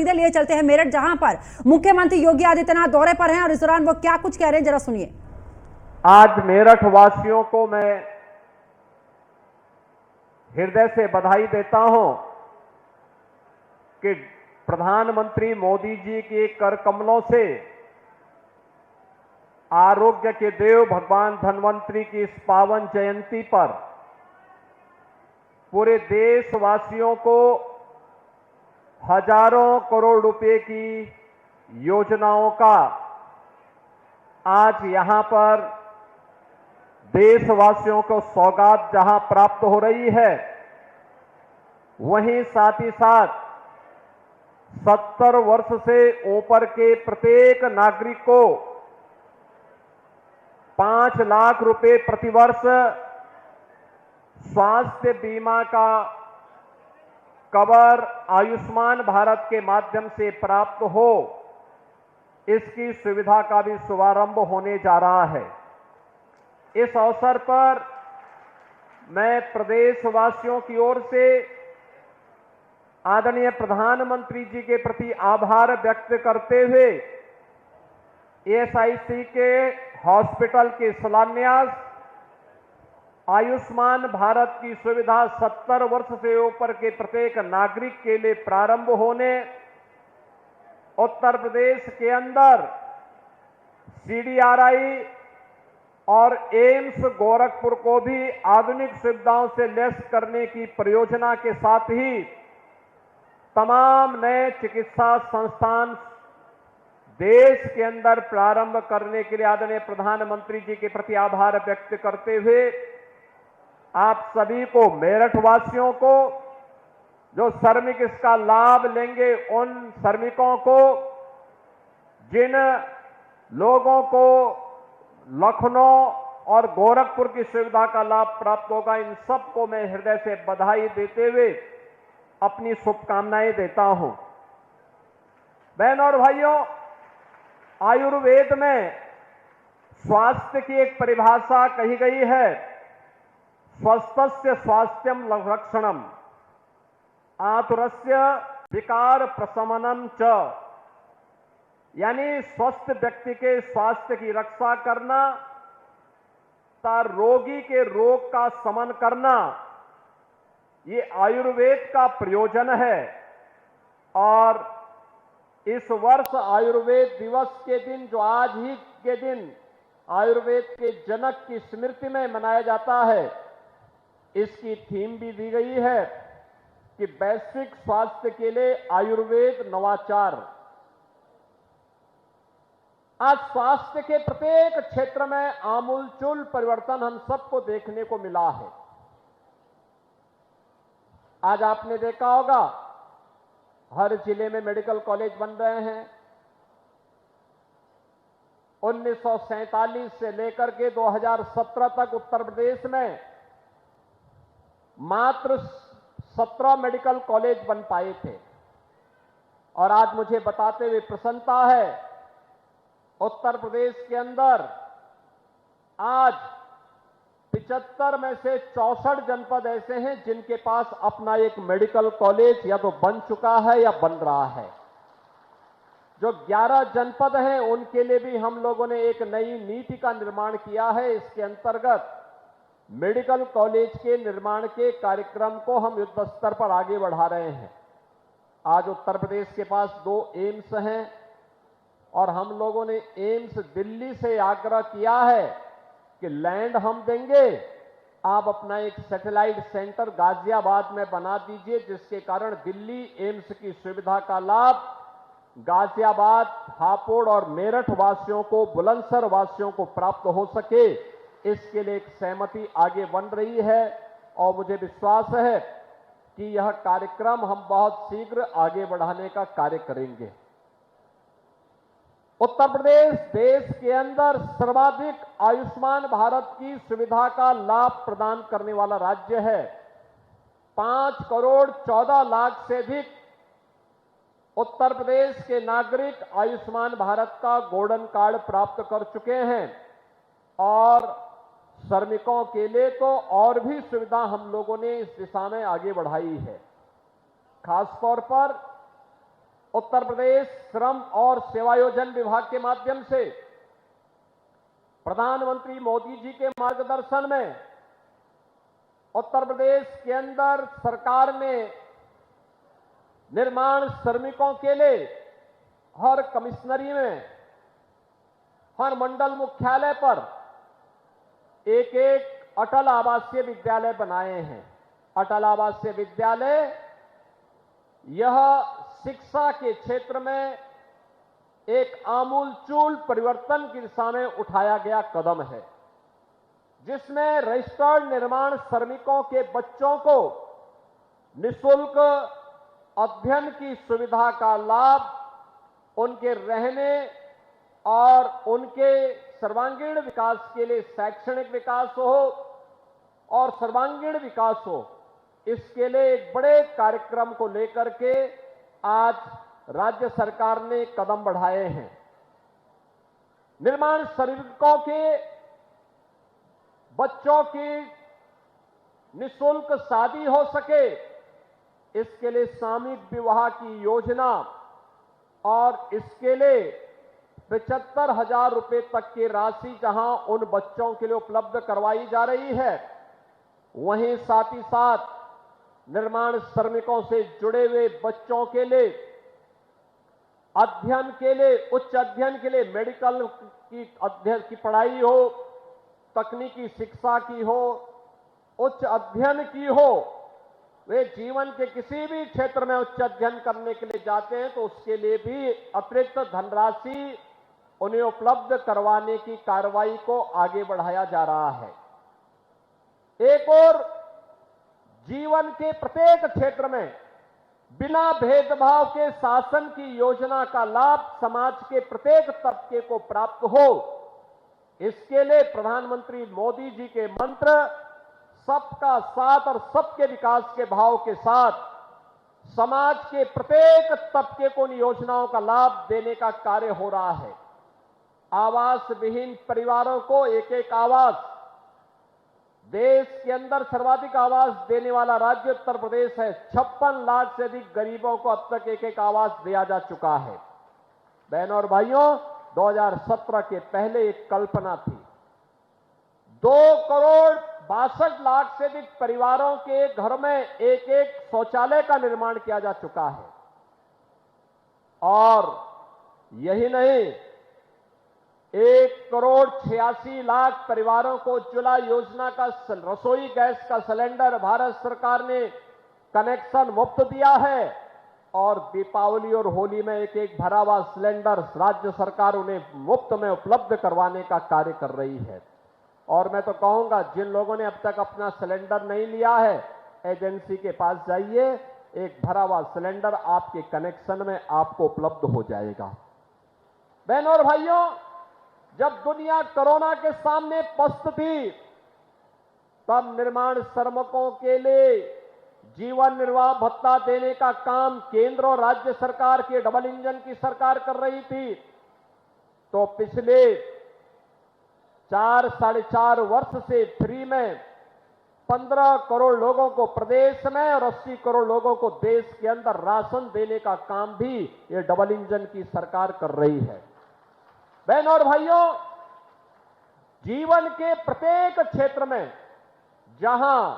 सीधे लिए चलते हैं मेरठ, जहां पर मुख्यमंत्री योगी आदित्यनाथ दौरे पर हैं और इस दौरान वो क्या कुछ कह रहे हैं, जरा सुनिए। आज मेरठ वासियों को मैं हृदय से बधाई देता हूं कि प्रधानमंत्री मोदी जी के कर कमलों से आरोग्य के देव भगवान धन्वंतरी की इस पावन जयंती पर पूरे देशवासियों को हजारों करोड़ रुपए की योजनाओं का आज यहां पर देशवासियों को सौगात जहां प्राप्त हो रही है, वहीं साथ ही साथ 70 वर्ष से ऊपर के प्रत्येक नागरिक को 5 लाख रुपए प्रतिवर्ष स्वास्थ्य बीमा का कवर आयुष्मान भारत के माध्यम से प्राप्त हो, इसकी सुविधा का भी शुभारंभ होने जा रहा है। इस अवसर पर मैं प्रदेशवासियों की ओर से आदरणीय प्रधानमंत्री जी के प्रति आभार व्यक्त करते हुए एएसआईसी के हॉस्पिटल के शिलान्यास, आयुष्मान भारत की सुविधा 70 वर्ष से ऊपर के प्रत्येक नागरिक के लिए प्रारंभ होने, उत्तर प्रदेश के अंदर सीडीआरआई और एम्स गोरखपुर को भी आधुनिक सुविधाओं से लैस करने की परियोजना के साथ ही तमाम नए चिकित्सा संस्थान देश के अंदर प्रारंभ करने के लिए आदरणीय प्रधानमंत्री जी के प्रति आभार व्यक्त करते हुए आप सभी को, मेरठ वासियों को, जो श्रमिक इसका लाभ लेंगे, उन श्रमिकों को, जिन लोगों को लखनऊ और गोरखपुर की सुविधा का लाभ प्राप्त होगा, इन सबको मैं हृदय से बधाई देते हुए अपनी शुभकामनाएं देता हूं। बहनों और भाइयों, आयुर्वेद में स्वास्थ्य की एक परिभाषा कही गई है, स्वस्थस्य स्वास्थ्यम लक्षणम आतुरस्य विकार प्रशमनम च, यानी स्वस्थ व्यक्ति के स्वास्थ्य की रक्षा करना तथा रोगी के रोग का शमन करना, ये आयुर्वेद का प्रयोजन है। और इस वर्ष आयुर्वेद दिवस के दिन, जो आज ही के दिन आयुर्वेद के जनक की स्मृति में मनाया जाता है, इसकी थीम भी दी गई है कि वैश्विक स्वास्थ्य के लिए आयुर्वेद नवाचार। आज स्वास्थ्य के प्रत्येक क्षेत्र में आमूलचूल परिवर्तन हम सबको देखने को मिला है। आज आपने देखा होगा हर जिले में मेडिकल कॉलेज बन रहे हैं। 1947 से लेकर के 2017 तक उत्तर प्रदेश में मात्र 17 मेडिकल कॉलेज बन पाए थे, और आज मुझे बताते हुए प्रसन्नता है, उत्तर प्रदेश के अंदर आज 75 में से 64 जनपद ऐसे हैं जिनके पास अपना एक मेडिकल कॉलेज या तो बन चुका है या बन रहा है। जो 11 जनपद हैं उनके लिए भी हम लोगों ने एक नई नीति का निर्माण किया है। इसके अंतर्गत मेडिकल कॉलेज के निर्माण के कार्यक्रम को हम युद्ध स्तर पर आगे बढ़ा रहे हैं। आज उत्तर प्रदेश के पास 2 एम्स हैं, और हम लोगों ने एम्स दिल्ली से आग्रह किया है कि लैंड हम देंगे, आप अपना एक सैटेलाइट सेंटर गाजियाबाद में बना दीजिए, जिसके कारण दिल्ली एम्स की सुविधा का लाभ गाजियाबाद, हापुड़ और मेरठ वासियों को, बुलंदशहर वासियों को प्राप्त हो सके। इसके लिए एक सहमति आगे बन रही है, और मुझे विश्वास है कि यह कार्यक्रम हम बहुत शीघ्र आगे बढ़ाने का कार्य करेंगे। उत्तर प्रदेश देश के अंदर सर्वाधिक आयुष्मान भारत की सुविधा का लाभ प्रदान करने वाला राज्य है। 5 करोड़ 14 लाख से अधिक उत्तर प्रदेश के नागरिक आयुष्मान भारत का गोल्डन कार्ड प्राप्त कर चुके हैं, और श्रमिकों के लिए तो और भी सुविधा हम लोगों ने इस दिशा में आगे बढ़ाई है। खासतौर पर उत्तर प्रदेश श्रम और सेवायोजन विभाग के माध्यम से प्रधानमंत्री मोदी जी के मार्गदर्शन में उत्तर प्रदेश के अंदर सरकार ने निर्माण श्रमिकों के लिए हर कमिश्नरी में, हर मंडल मुख्यालय पर एक एक अटल आवासीय विद्यालय बनाए हैं। अटल आवासीय विद्यालय यह शिक्षा के क्षेत्र में एक आमूलचूल परिवर्तन की दिशा में उठाया गया कदम है, जिसमें रजिस्टर्ड निर्माण श्रमिकों के बच्चों को निःशुल्क अध्ययन की सुविधा का लाभ उनके रहने और उनके सर्वांगीण विकास के लिए शैक्षणिक विकास हो और सर्वांगीण विकास हो, इसके लिए एक बड़े कार्यक्रम को लेकर के आज राज्य सरकार ने कदम बढ़ाए हैं। निर्माण श्रमिकों के बच्चों की निःशुल्क शादी हो सके, इसके लिए सामूहिक विवाह की योजना और इसके लिए 75,000 रुपए तक की राशि जहां उन बच्चों के लिए उपलब्ध करवाई जा रही है, वहीं साथ ही साथ निर्माण श्रमिकों से जुड़े हुए बच्चों के लिए अध्ययन के लिए, उच्च अध्ययन के लिए मेडिकल की अध्ययन की पढ़ाई हो, तकनीकी शिक्षा की हो, उच्च अध्ययन की हो, वे जीवन के किसी भी क्षेत्र में उच्च अध्ययन करने के लिए जाते हैं तो उसके लिए भी अतिरिक्त धनराशि उन्हें उपलब्ध करवाने की कार्रवाई को आगे बढ़ाया जा रहा है। एक और जीवन के प्रत्येक क्षेत्र में बिना भेदभाव के शासन की योजना का लाभ समाज के प्रत्येक तबके को प्राप्त हो, इसके लिए प्रधानमंत्री मोदी जी के मंत्र सबका साथ और सबके विकास के भाव के साथ समाज के प्रत्येक तबके को इन योजनाओं का लाभ देने का कार्य हो रहा है। आवास विहीन परिवारों को एक एक आवास, देश के अंदर सर्वाधिक आवास देने वाला राज्य उत्तर प्रदेश है। 56 लाख से अधिक गरीबों को अब तक एक एक आवास दिया जा चुका है। बहनों और भाइयों, 2017 के पहले एक कल्पना थी, 2,62,00,000 से अधिक परिवारों के घर में एक एक शौचालय का निर्माण किया जा चुका है। और यही नहीं, 1,86,00,000 परिवारों को उज्ज्वला योजना का रसोई गैस का सिलेंडर भारत सरकार ने कनेक्शन मुफ्त दिया है और दीपावली और होली में एक एक भरा हुआ सिलेंडर राज्य सरकार उन्हें मुफ्त में उपलब्ध करवाने का कार्य कर रही है। और मैं तो कहूंगा, जिन लोगों ने अब तक अपना सिलेंडर नहीं लिया है, एजेंसी के पास जाइए, एक भरा हुआ सिलेंडर आपके कनेक्शन में आपको उपलब्ध हो जाएगा। बहनों और भाइयों, जब दुनिया कोरोना के सामने पस्त थी, तब निर्माण श्रमिकों के लिए जीवन निर्वाह भत्ता देने का काम केंद्र और राज्य सरकार के डबल इंजन की सरकार कर रही थी। तो पिछले 4-4.5 वर्ष से फ्री में 15 करोड़ लोगों को प्रदेश में और 80 करोड़ लोगों को देश के अंदर राशन देने का काम भी ये डबल इंजन की सरकार कर रही है। बहनों और भाइयों, जीवन के प्रत्येक क्षेत्र में जहां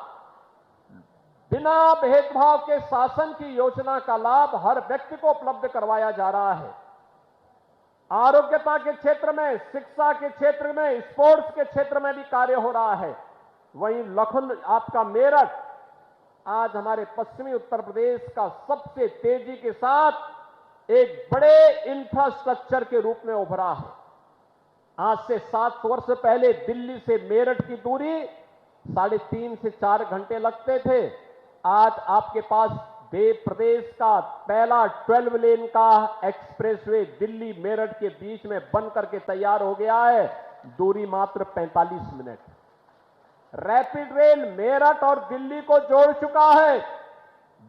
बिना भेदभाव के शासन की योजना का लाभ हर व्यक्ति को उपलब्ध करवाया जा रहा है, आरोग्यता के क्षेत्र में, शिक्षा के क्षेत्र में, स्पोर्ट्स के क्षेत्र में भी कार्य हो रहा है, वहीं आपका मेरठ आज हमारे पश्चिमी उत्तर प्रदेश का सबसे तेजी के साथ एक बड़े इंफ्रास्ट्रक्चर के रूप में उभरा है। आज से 7 वर्ष पहले दिल्ली से मेरठ की दूरी 3.5 से 4 घंटे लगते थे। आज आपके पास प्रदेश का पहला 12 लेन का एक्सप्रेसवे दिल्ली मेरठ के बीच में बन करके तैयार हो गया है, दूरी मात्र 45 मिनट। रैपिड रेल मेरठ और दिल्ली को जोड़ चुका है,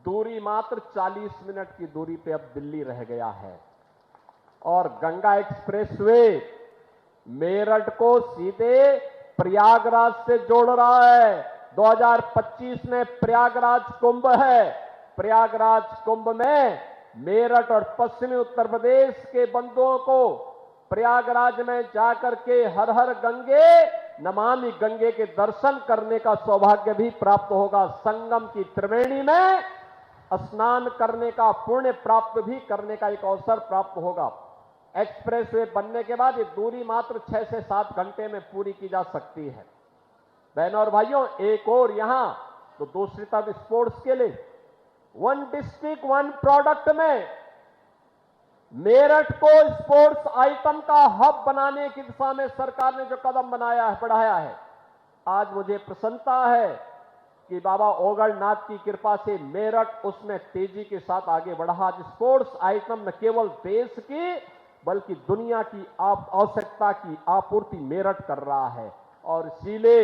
दूरी मात्र 40 मिनट की दूरी पे अब दिल्ली रह गया है। और गंगा एक्सप्रेसवे मेरठ को सीधे प्रयागराज से जोड़ रहा है। 2025 में प्रयागराज कुंभ है, प्रयागराज कुंभ में मेरठ और पश्चिमी उत्तर प्रदेश के बंधुओं को प्रयागराज में जाकर के हर हर गंगे नमामि गंगे के दर्शन करने का सौभाग्य भी प्राप्त होगा। संगम की त्रिवेणी में स्नान करने का पुण्य प्राप्त भी करने का एक अवसर प्राप्त होगा। एक्सप्रेसवे बनने के बाद ये दूरी मात्र 6 से 7 घंटे में पूरी की जा सकती है। बहनों और भाइयों, एक और यहां तो दूसरी तरफ स्पोर्ट्स के लिए वन डिस्ट्रिक्ट वन प्रोडक्ट में मेरठ को स्पोर्ट्स आइटम का हब बनाने की दिशा में सरकार ने जो कदम बढ़ाया है, आज मुझे प्रसन्नता है कि बाबा ओगलनाथ की कृपा से मेरठ उसमें तेजी के साथ आगे बढ़ा। आज स्पोर्ट्स आइटम न केवल देश की बल्कि दुनिया की आवश्यकता की आपूर्ति मेरठ कर रहा है। और इसीलिए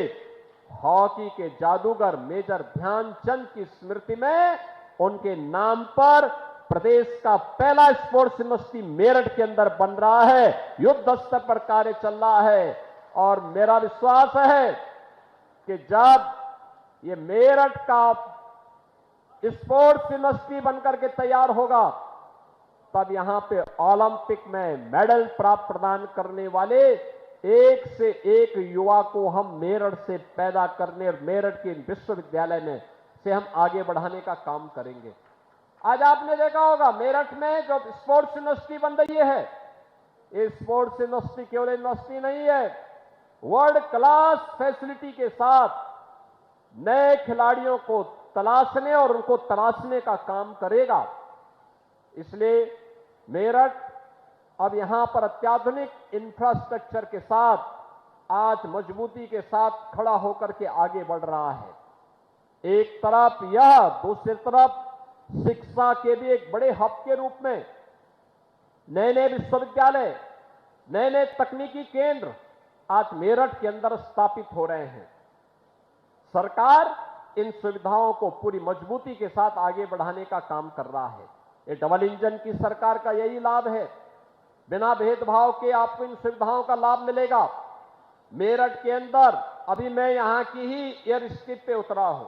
हॉकी के जादूगर मेजर ध्यानचंद की स्मृति में उनके नाम पर प्रदेश का पहला स्पोर्ट्स यूनिवर्सिटी मेरठ के अंदर बन रहा है। युद्ध स्तर पर कार्य चल रहा है और मेरा विश्वास है कि जब ये मेरठ का स्पोर्ट्स यूनिवर्सिटी बनकर के तैयार होगा तब यहां पे ओलंपिक में मेडल प्राप्त प्रदान करने वाले एक से एक युवा को हम मेरठ से पैदा करने और मेरठ के विश्वविद्यालय में से हम आगे बढ़ाने का काम करेंगे। आज आपने देखा होगा मेरठ में जो स्पोर्ट्स यूनिवर्सिटी बन रही है, ये स्पोर्ट्स यूनिवर्सिटी केवल यूनिवर्सिटी नहीं है, वर्ल्ड क्लास फैसिलिटी के साथ नए खिलाड़ियों को तलाशने और उनको तराशने का काम करेगा। इसलिए मेरठ अब यहां पर अत्याधुनिक इंफ्रास्ट्रक्चर के साथ आज मजबूती के साथ खड़ा होकर के आगे बढ़ रहा है। एक तरफ यह, दूसरी तरफ शिक्षा के भी एक बड़े हब के रूप में नए नए विश्वविद्यालय, नए नए तकनीकी केंद्र आज मेरठ के अंदर स्थापित हो रहे हैं। सरकार इन सुविधाओं को पूरी मजबूती के साथ आगे बढ़ाने का काम कर रहा है। ये डबल इंजन की सरकार का यही लाभ है। बिना भेदभाव के आपको इन सुविधाओं का लाभ मिलेगा। मेरठ के अंदर अभी मैं यहां की ही एयर स्ट्रिप पे उतरा हूं।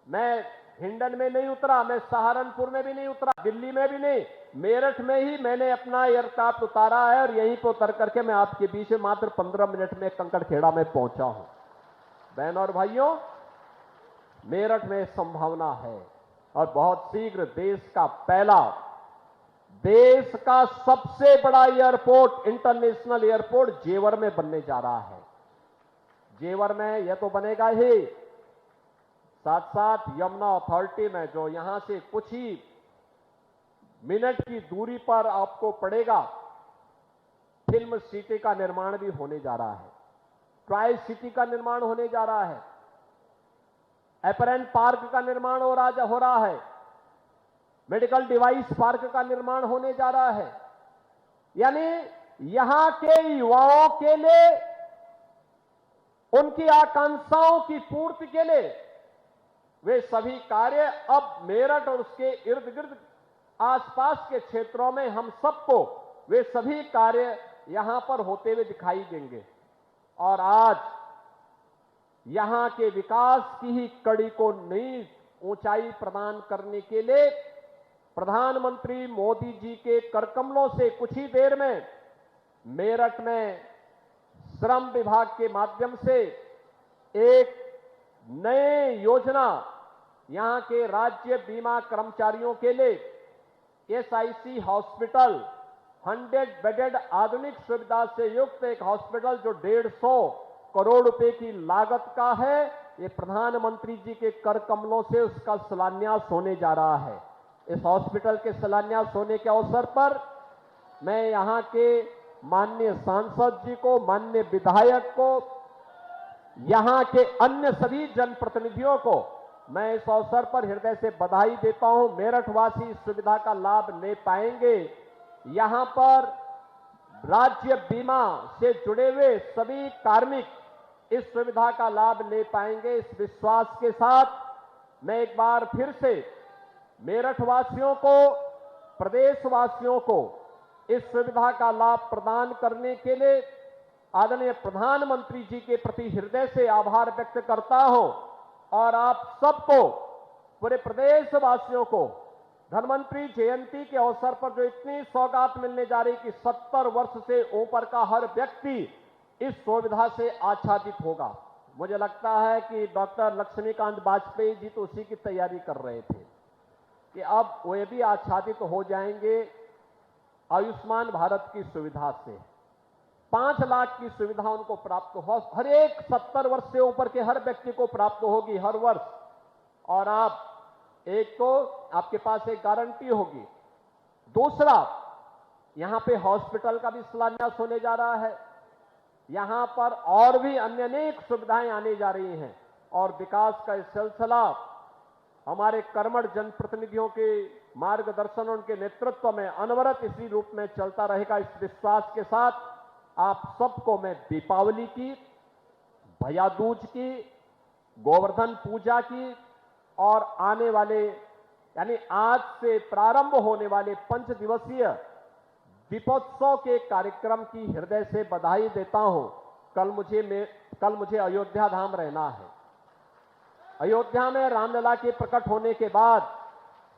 मैं हिंडन में नहीं उतरा, मैं सहारनपुर में भी नहीं उतरा, दिल्ली में भी नहीं, मेरठ में ही मैंने अपना एयरक्राफ्ट उतारा है और यहीं पर उतर करके मैं आपके बीच में मात्र 15 मिनट में कंकड़खेड़ा में पहुंचा हूं। बहनों और भाइयों, मेरठ में संभावना है और बहुत शीघ्र देश का सबसे बड़ा एयरपोर्ट, इंटरनेशनल एयरपोर्ट जेवर में बनने जा रहा है। जेवर में यह तो बनेगा ही, साथ साथ यमुना अथॉरिटी में जो यहां से कुछ ही मिनट की दूरी पर आपको पड़ेगा, फिल्म सिटी का निर्माण भी होने जा रहा है, ट्राई सिटी का निर्माण होने जा रहा है, एपरेंट पार्क का निर्माण हो रहा है, मेडिकल डिवाइस पार्क का निर्माण होने जा रहा है। यानी यहां के युवाओं के लिए, उनकी आकांक्षाओं की पूर्ति के लिए वे सभी कार्य अब मेरठ और उसके इर्द गिर्द आसपास के क्षेत्रों में हम सबको वे सभी कार्य यहां पर होते हुए दिखाई देंगे। और आज यहां के विकास की ही कड़ी को नई ऊंचाई प्रदान करने के लिए प्रधानमंत्री मोदी जी के करकमलों से कुछ ही देर में मेरठ में श्रम विभाग के माध्यम से एक नए योजना यहां के राज्य बीमा कर्मचारियों के लिए एसआईसी हॉस्पिटल, 100 बेडेड आधुनिक सुविधा से युक्त एक हॉस्पिटल जो 150 करोड़ रुपए की लागत का है, ये प्रधानमंत्री जी के कर कमलों से उसका शिलान्यास होने जा रहा है। इस हॉस्पिटल के शिलान्यास होने के अवसर पर मैं यहां के माननीय सांसद जी को, माननीय विधायक को, यहां के अन्य सभी जनप्रतिनिधियों को मैं इस अवसर पर हृदय से बधाई देता हूं। मेरठ वासी इस सुविधा का लाभ ले पाएंगे। यहां पर राज्य बीमा से जुड़े हुए सभी कार्मिक इस सुविधा का लाभ ले पाएंगे। इस विश्वास के साथ मैं एक बार फिर से मेरठ वासियों को, प्रदेश वासियों को इस सुविधा का लाभ प्रदान करने के लिए आदरणीय प्रधानमंत्री जी के प्रति हृदय से आभार व्यक्त करता हूं और आप सबको, पूरे प्रदेश वासियों को धन्वंतरी जयंती के अवसर पर जो इतनी सौगात मिलने जा रही कि 70 वर्ष से ऊपर का हर व्यक्ति इस सुविधा से आच्छादित होगा। मुझे लगता है कि डॉक्टर लक्ष्मीकांत वाजपेयी जी तो उसी की तैयारी कर रहे थे कि अब वे भी आच्छादित हो जाएंगे आयुष्मान भारत की सुविधा से। 5 लाख की सुविधा उनको प्राप्त हो, हर एक 70 वर्ष से ऊपर के हर व्यक्ति को प्राप्त होगी हर वर्ष। और आप एक तो आपके पास एक गारंटी होगी, दूसरा यहां पे हॉस्पिटल का भी शिलान्यास होने जा रहा है, यहां पर और भी अन्य अनेक सुविधाएं आने जा रही हैं और विकास का इस सिलसिला हमारे कर्मठ जनप्रतिनिधियों के मार्गदर्शन उनके नेतृत्व में अनवरत इसी रूप में चलता रहेगा। इस विश्वास के साथ आप सबको मैं दीपावली की, भैया दूज की, गोवर्धन पूजा की और आने वाले यानी आज से प्रारंभ होने वाले 5 दिवसीय दीपोत्सव के कार्यक्रम की हृदय से बधाई देता हूं। कल मुझे अयोध्या धाम रहना है। अयोध्या में रामलला के प्रकट होने के बाद,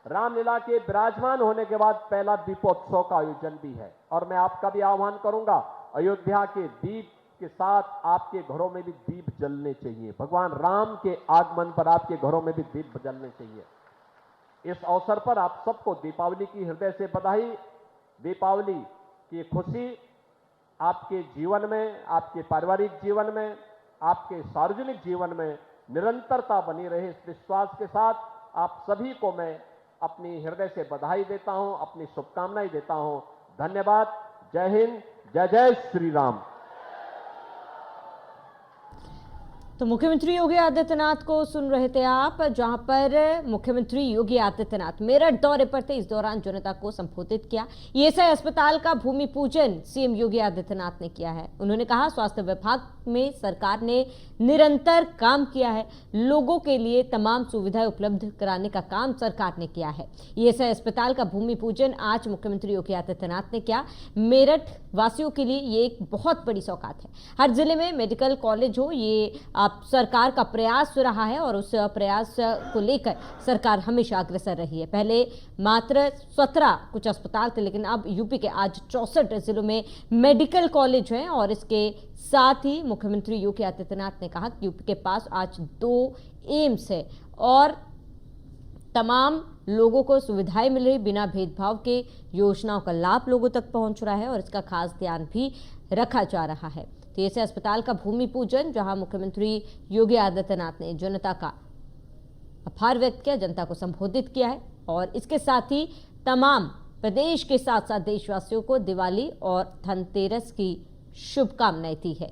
रामलीला के विराजमान होने के बाद पहला दीपोत्सव का आयोजन भी है और मैं आपका भी आह्वान करूंगा, अयोध्या के दीप के साथ आपके घरों में भी दीप जलने चाहिए। भगवान राम के आगमन पर आपके घरों में भी दीप जलने चाहिए। इस अवसर पर आप सबको दीपावली की हृदय से बधाई। दीपावली की खुशी आपके जीवन में, आपके पारिवारिक जीवन में, आपके सार्वजनिक जीवन में निरंतरता बनी रहे, इस विश्वास के साथ आप सभी को मैं अपनी हृदय से बधाई देता हूं, अपनी शुभकामनाएं देता हूं। धन्यवाद। जय हिंद, जय जय श्री राम। तो मुख्यमंत्री योगी आदित्यनाथ को सुन रहे थे आप, जहां पर मुख्यमंत्री योगी आदित्यनाथ मेरठ दौरे पर थे। इस दौरान जनता को संबोधित किया। ईएसआई अस्पताल का भूमि पूजन सीएम योगी आदित्यनाथ ने किया है। उन्होंने कहा स्वास्थ्य विभाग में सरकार ने निरंतर काम किया है, लोगों के लिए तमाम सुविधाएं उपलब्ध कराने का काम सरकार ने किया है। ईएसआई अस्पताल का भूमि पूजन आज मुख्यमंत्री योगी आदित्यनाथ ने किया। मेरठ वासियों के लिए ये एक बहुत बड़ी सौगात है। हर जिले में मेडिकल कॉलेज हो, ये सरकार का प्रयास रहा है और उस प्रयास को लेकर सरकार हमेशा अग्रसर रही है। पहले मात्र 17 कुछ अस्पताल थे, लेकिन अब यूपी के आज 64 जिलों में मेडिकल कॉलेज हैं। और इसके साथ ही मुख्यमंत्री योगी आदित्यनाथ ने कहा कि यूपी के पास आज 2 एम्स है और तमाम लोगों को सुविधाएं मिल रही, बिना भेदभाव के योजनाओं का लाभ लोगों तक पहुंच रहा है और इसका खास ध्यान भी रखा जा रहा है। तो ऐसे अस्पताल का भूमि पूजन, जहां मुख्यमंत्री योगी आदित्यनाथ ने जनता का आभार व्यक्त किया, जनता को संबोधित किया है और इसके साथ ही तमाम प्रदेश के साथ साथ देशवासियों को दिवाली और धनतेरस की शुभकामनाएं दी है।